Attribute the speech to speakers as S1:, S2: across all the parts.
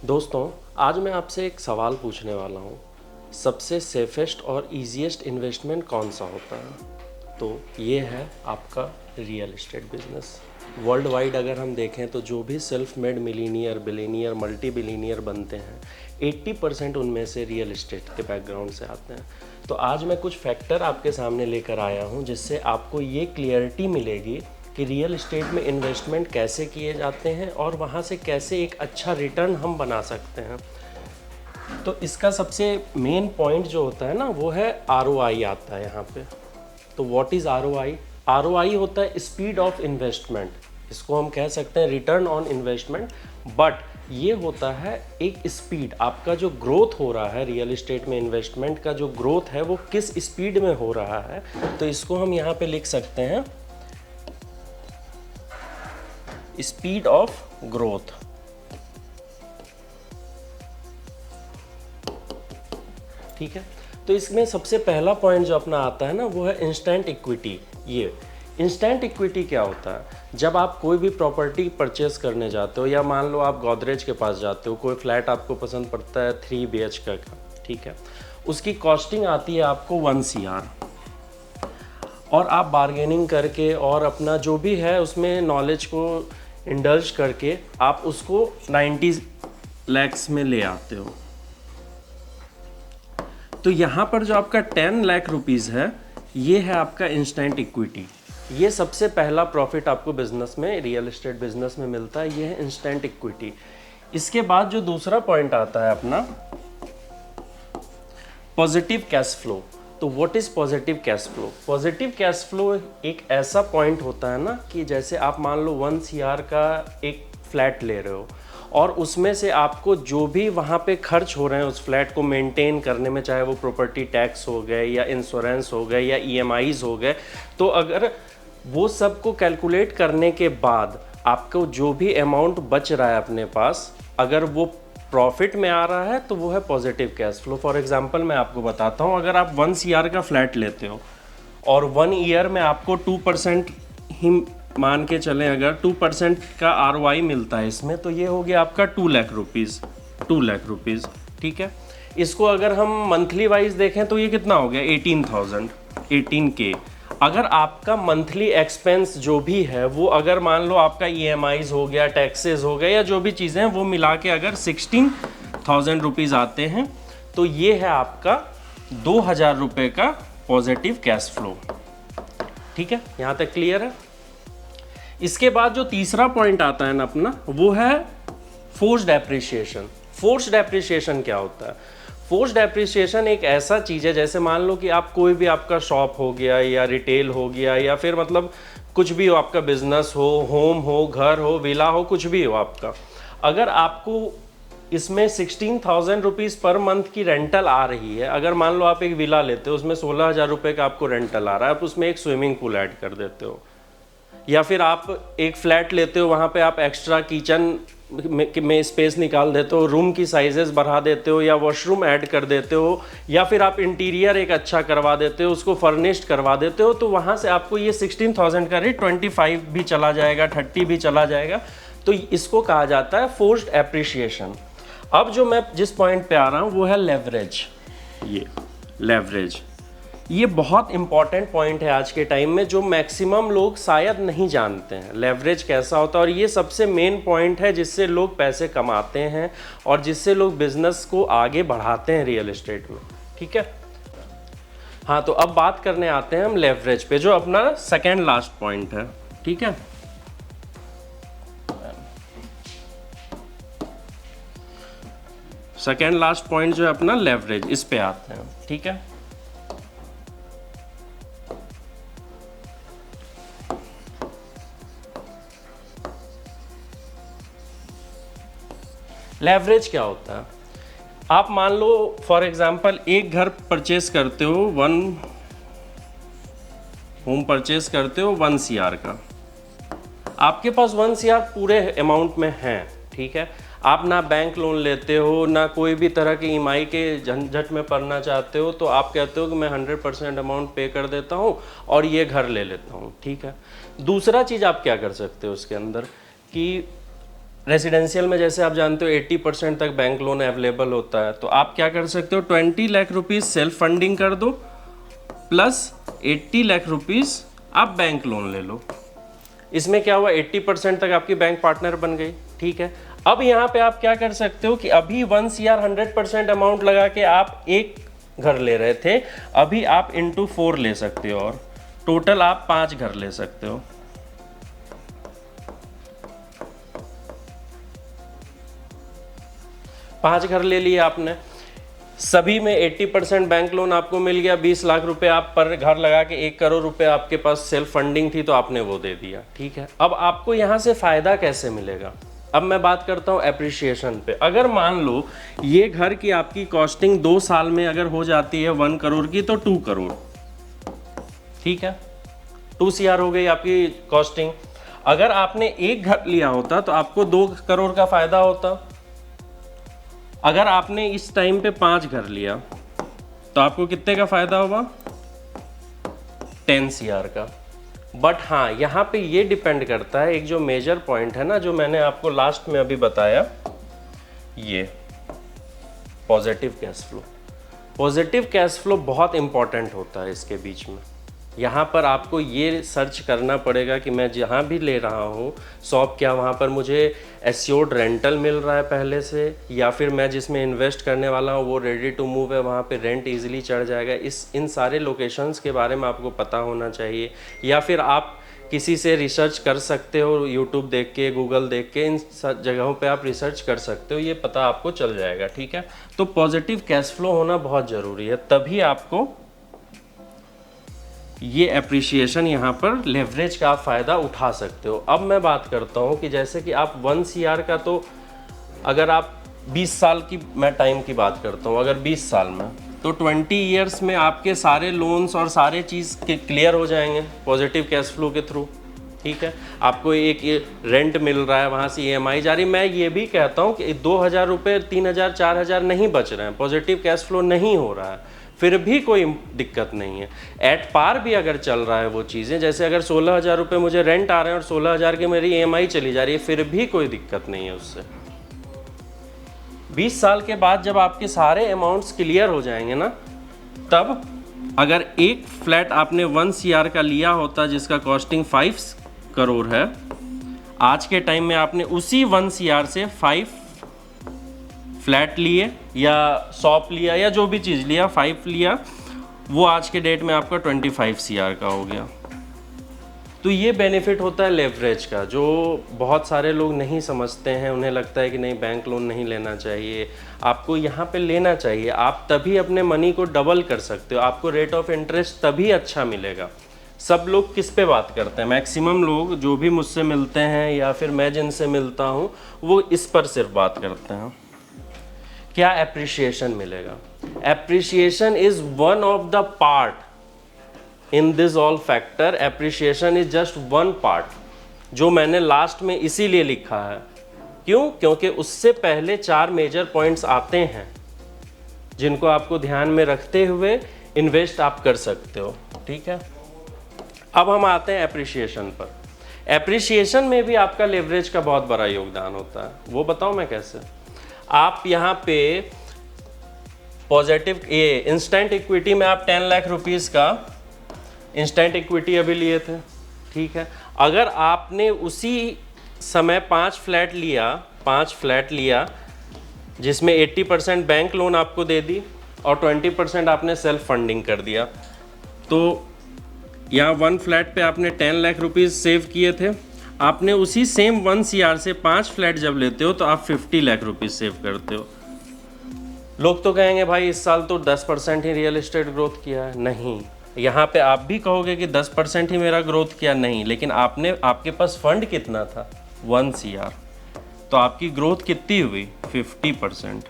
S1: दोस्तों, आज मैं आपसे एक सवाल पूछने वाला हूँ। सबसे सेफेस्ट और इजीएस्ट इन्वेस्टमेंट कौन सा होता है? तो ये है आपका real estate business. World wide अगर हम देखें तो जो भी self made millionaire, billionaire, multi billionaire बनते हैं 80% उनमें से रियल एस्टेट के बैकग्राउंड से आते हैं। तो आज मैं कुछ फैक्टर आपके सामने लेकर आया हूँ जिससे आपको ये क्लियरिटी मिलेगी कि रियल एस्टेट में इन्वेस्टमेंट कैसे किए जाते हैं और वहाँ से कैसे एक अच्छा रिटर्न हम बना सकते हैं। तो इसका सबसे मेन पॉइंट जो होता है ना, वो है ROI आता है यहाँ पे। तो व्हाट इज़ ROI? ROI होता है स्पीड ऑफ इन्वेस्टमेंट, इसको हम कह सकते हैं रिटर्न ऑन इन्वेस्टमेंट। बट ये होता है एक स्पीड, आपका जो ग्रोथ हो रहा है रियल एस्टेट में, इन्वेस्टमेंट का जो ग्रोथ है वो किस स्पीड में हो रहा है। तो इसको हम यहाँ पे लिख सकते हैं स्पीड ऑफ ग्रोथ। ठीक है, तो इसमें सबसे पहला पॉइंट जो अपना आता है ना, वो है इंस्टेंट इक्विटी। ये इंस्टेंट इक्विटी क्या होता है? जब आप कोई भी प्रॉपर्टी परचेस करने जाते हो, या मान लो आप गोदरेज के पास जाते हो, कोई फ्लैट आपको पसंद पड़ता है 3 BHK का, ठीक है, उसकी कॉस्टिंग आती है आपको 1 CR, और आप बार्गेनिंग करके और अपना जो भी है उसमें नॉलेज को इंडल्ज करके आप उसको 90 lakhs में ले आते हो। तो यहाँ पर जो आपका 10 लाख रुपीज़ है, ये है आपका इंस्टेंट इक्विटी। ये सबसे पहला प्रॉफिट आपको बिजनेस में, रियल एस्टेट बिजनेस में मिलता है, ये है इंस्टेंट इक्विटी। इसके बाद जो दूसरा पॉइंट आता है अपना, पॉजिटिव कैश फ्लो। तो what is positive cash flow? Positive cash flow एक ऐसा पॉइंट होता है ना कि जैसे आप मान लो 1 CR का एक फ्लैट ले रहे हो, और उसमें से आपको जो भी वहाँ पे खर्च हो रहे हैं उस फ्लैट को मेंटेन करने में, चाहे वो प्रॉपर्टी टैक्स हो गए या इंश्योरेंस हो गए या EMIs हो गए, तो अगर वो सब को कैलकुलेट करने के बाद आपको जो भी अमाउंट बच रहा है अपने पास, अगर वो प्रॉफिट में आ रहा है, तो वो है positive cash flow. For example मैं आपको बताता हूँ, अगर आप 1 CR का फ्लैट लेते हो और 1 ईयर में आपको 2% ही मान के चलें, अगर 2% का ROI मिलता है इसमें, तो ये हो गया आपका 2 लाख रुपीज़, 2 लाख रुपीज़। ठीक है, इसको अगर हम मंथली वाइज देखें तो ये कितना हो गया? 18,000, 18K। अगर आपका मंथली एक्सपेंस जो भी है वो, अगर मान लो आपका EMIs हो गया, टैक्सेस हो गए, या जो भी चीज़ें हैं वो मिला के अगर 16,000 रुपीज़ आते हैं, तो ये है आपका 2,000 रुपये का पॉजिटिव कैश फ्लो। ठीक है, यहाँ तक क्लियर है? इसके बाद जो तीसरा पॉइंट आता है ना अपना, वो है फोर्स्ड एप्रिसिएशन। फोर्स्ड एप्रिसिएशन क्या होता है? फोर्स्ड एप्रिसिएशन एक ऐसा चीज़ है, जैसे मान लो कि आप कोई भी, आपका शॉप हो गया या रिटेल हो गया, या फिर मतलब कुछ भी हो, आपका बिजनेस हो, होम हो, घर हो, विला हो, कुछ भी हो आपका, अगर आपको इसमें 16,000 रुपीज़ पर मंथ की रेंटल आ रही है, अगर मान लो आप एक विला लेते हो, उसमें 16,000 रुपये का आपको रेंटल आ रहा है, आप उसमें एक स्विमिंग पूल ऐड कर देते हो, या फिर आप एक फ्लैट लेते हो, वहाँ पे आप एक्स्ट्रा किचन में स्पेस निकाल देते हो, रूम की साइजेस बढ़ा देते हो, या वॉशरूम ऐड कर देते हो, या फिर आप इंटीरियर एक अच्छा करवा देते हो, उसको फर्निश्ड करवा देते हो, तो वहाँ से आपको ये 16,000 का रेट 25 भी चला जाएगा, 30 भी चला जाएगा। तो इसको कहा जाता है फोर्स्ड एप्रिसिएशन। अब जो मैं जिस पॉइंट पे आ रहा हूँ वो है लेवरेज। ये लेवरेज, ये बहुत इंपॉर्टेंट पॉइंट है आज के टाइम में, जो मैक्सिमम लोग शायद नहीं जानते हैं लेवरेज कैसा होता है। और ये सबसे मेन पॉइंट है जिससे लोग पैसे कमाते हैं और जिससे लोग बिजनेस को आगे बढ़ाते हैं रियल एस्टेट में। ठीक है, हाँ, तो अब बात करने आते हैं हम लेवरेज पे, जो अपना सेकेंड लास्ट पॉइंट है। ठीक है, सेकेंड लास्ट पॉइंट जो है अपना लेवरेज, इस पे आते हैं। ठीक है, लेवरेज क्या होता है? आप मान लो फॉर एग्जांपल एक घर परचेस करते हो, 1 होम परचेस करते हो 1 CR का, आपके पास 1 CR पूरे अमाउंट में है। ठीक है, आप ना बैंक लोन लेते हो, ना कोई भी तरह की EMI के झंझट में पड़ना चाहते हो, तो आप कहते हो कि मैं 100% अमाउंट पे कर देता हूँ और ये घर ले लेता हूँ। ठीक है, दूसरा चीज़ आप क्या कर सकते हो उसके अंदर, कि रेसिडेंशियल में जैसे आप जानते हो 80% तक बैंक लोन अवेलेबल होता है, तो आप क्या कर सकते हो, 20 लाख रुपीज़ सेल्फ फंडिंग कर दो प्लस 80 लाख रुपीज़ आप बैंक लोन ले लो। इसमें क्या हुआ, 80% तक आपकी बैंक पार्टनर बन गई। ठीक है, अब यहाँ पे आप क्या कर सकते हो कि अभी 1 CR 100% अमाउंट लगा के आप एक घर ले रहे थे, अभी आप इंटू 4 ले सकते हो और टोटल आप 5 घर ले सकते हो। पांच घर ले लिए आपने, सभी में 80% बैंक लोन आपको मिल गया, 20 लाख रुपए आप पर घर लगा के 1 करोड़ रुपए आपके पास सेल्फ फंडिंग थी तो आपने वो दे दिया। ठीक है, अब आपको यहाँ से फायदा कैसे मिलेगा, अब मैं बात करता हूँ एप्रिसिएशन पे। अगर मान लो ये घर की आपकी कॉस्टिंग 2 साल में अगर हो जाती है 1 करोड़ की तो 2 करोड़, ठीक है, 2 CR हो गई आपकी कॉस्टिंग। अगर आपने एक घर लिया होता तो आपको 2 करोड़ का फायदा होता। अगर आपने इस टाइम पे 5 घर लिया तो आपको कितने का फायदा होगा, 10 CR का। बट हाँ, यहाँ पे ये डिपेंड करता है, एक जो मेजर पॉइंट है ना जो मैंने आपको लास्ट में अभी बताया, ये positive cash flow. Positive cash flow बहुत इंपॉर्टेंट होता है इसके बीच में। यहाँ पर आपको ये सर्च करना पड़ेगा कि मैं जहाँ भी ले रहा हूँ शॉप, क्या वहाँ पर मुझे एश्योर्ड रेंटल मिल रहा है पहले से, या फिर मैं जिसमें इन्वेस्ट करने वाला हूँ वो रेडी टू मूव है, वहाँ पे रेंट इजीली चढ़ जाएगा। इन सारे लोकेशंस के बारे में आपको पता होना चाहिए, या फिर आप किसी से रिसर्च कर सकते हो, यूट्यूब देख के, गूगल देख के, इन जगहों पे आप रिसर्च कर सकते हो, ये पता आपको चल जाएगा। ठीक है, तो पॉजिटिव कैश फ्लो होना बहुत ज़रूरी है, तभी आपको ये एप्रिसिएशन यहाँ पर लेवरेज का आप फ़ायदा उठा सकते हो। अब मैं बात करता हूँ कि जैसे कि आप 1 CR का, तो अगर आप 20 साल की, मैं टाइम की बात करता हूँ, अगर 20 साल में तो 20 ईयर्स में आपके सारे लोन्स और सारे चीज़ के क्लियर हो जाएंगे पॉजिटिव कैश फ्लो के थ्रू। ठीक है, आपको एक ये रेंट मिल रहा है, वहाँ से EMI जा रही। मैं ये भी कहता हूँ कि 2000 रुपये, 3000, 4000 नहीं बच रहे हैं, पॉजिटिव कैश फ्लो नहीं हो रहा है, फिर भी कोई दिक्कत नहीं है। एट पार भी अगर चल रहा है वो चीज़ें, जैसे अगर 16,000 रुपये मुझे रेंट आ रहे हैं और 16,000 की मेरी EMI चली जा रही है, फिर भी कोई दिक्कत नहीं है उससे। 20 साल के बाद जब आपके सारे अमाउंट्स क्लियर हो जाएंगे ना, तब अगर एक फ्लैट आपने 1 CR का लिया होता जिसका कॉस्टिंग 5 करोड़ है, आज के टाइम में आपने उसी 1 CR से 5 फ्लैट लिए या शॉप लिया या जो भी चीज़ लिया, 5 लिया, वो आज के डेट में आपका 25 CR का हो गया। तो ये बेनिफिट होता है लेवरेज का, जो बहुत सारे लोग नहीं समझते हैं। उन्हें लगता है कि नहीं, बैंक लोन नहीं लेना चाहिए, आपको यहाँ पे लेना चाहिए। आप तभी अपने मनी को डबल कर सकते हो, आपको रेट ऑफ इंटरेस्ट तभी अच्छा मिलेगा। सब लोग किस पे बात करते हैं, मैक्सिमम लोग जो भी मुझसे मिलते हैं या फिर मैं जिनसे मिलता हूँ, वो इस पर सिर्फ बात करते हैं, क्या एप्रिसिएशन मिलेगा। Appreciation is one of the part in this all factor. Appreciation is just one part, जो मैंने लास्ट में इसीलिए लिखा है। क्यों? क्योंकि उससे पहले 4 मेजर पॉइंट्स आते हैं जिनको आपको ध्यान में रखते हुए इन्वेस्ट आप कर सकते हो। ठीक है, अब हम आते हैं एप्रिसिएशन पर। एप्रिसिएशन में भी आपका लेवरेज का बहुत बड़ा योगदान होता है। वो बताओ मैं कैसे। आप यहाँ पे पॉजिटिव, ये इंस्टेंट इक्विटी में आप 10 लाख रुपीस का इंस्टेंट इक्विटी अभी लिए थे। ठीक है, अगर आपने उसी समय 5 फ्लैट लिया जिसमें 80% बैंक लोन आपको दे दी और 20% आपने सेल्फ फंडिंग कर दिया, तो यहाँ 1 फ्लैट पे आपने 10 लाख रुपीस सेव किए थे। आपने उसी सेम 1 CR से 5 फ्लैट जब लेते हो तो आप 50 लाख रुपीस सेव करते हो। लोग तो कहेंगे भाई इस साल तो 10% ही रियल एस्टेट ग्रोथ किया है। नहीं, यहाँ पे आप भी कहोगे कि 10% ही मेरा ग्रोथ किया, नहीं, लेकिन आपके पास फंड कितना था, 1 CR, तो आपकी ग्रोथ कितनी हुई, 50%।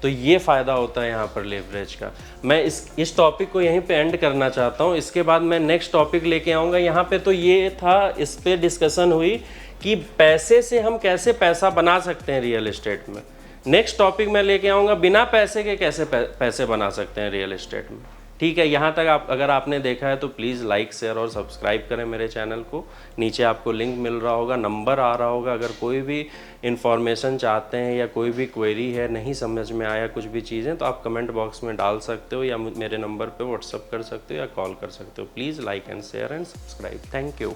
S1: तो ये फ़ायदा होता है यहाँ पर लेवरेज का। मैं इस टॉपिक को यहीं पे एंड करना चाहता हूँ। इसके बाद मैं नेक्स्ट टॉपिक लेके आऊँगा। यहाँ पे तो ये था, इस पे डिस्कशन हुई कि पैसे से हम कैसे पैसा बना सकते हैं रियल एस्टेट में। नेक्स्ट टॉपिक मैं लेके आऊँगा बिना पैसे के कैसे पैसे बना सकते हैं रियल एस्टेट में। ठीक है, यहाँ तक आप अगर आपने देखा है तो प्लीज़ लाइक शेयर और सब्सक्राइब करें मेरे चैनल को। नीचे आपको लिंक मिल रहा होगा, नंबर आ रहा होगा। अगर कोई भी इन्फॉर्मेशन चाहते हैं या कोई भी क्वेरी है, नहीं समझ में आया कुछ भी चीज़ें, तो आप कमेंट बॉक्स में डाल सकते हो या मेरे नंबर पे व्हाट्सअप कर सकते हो या कॉल कर सकते हो। Please like and share and subscribe. Thank you.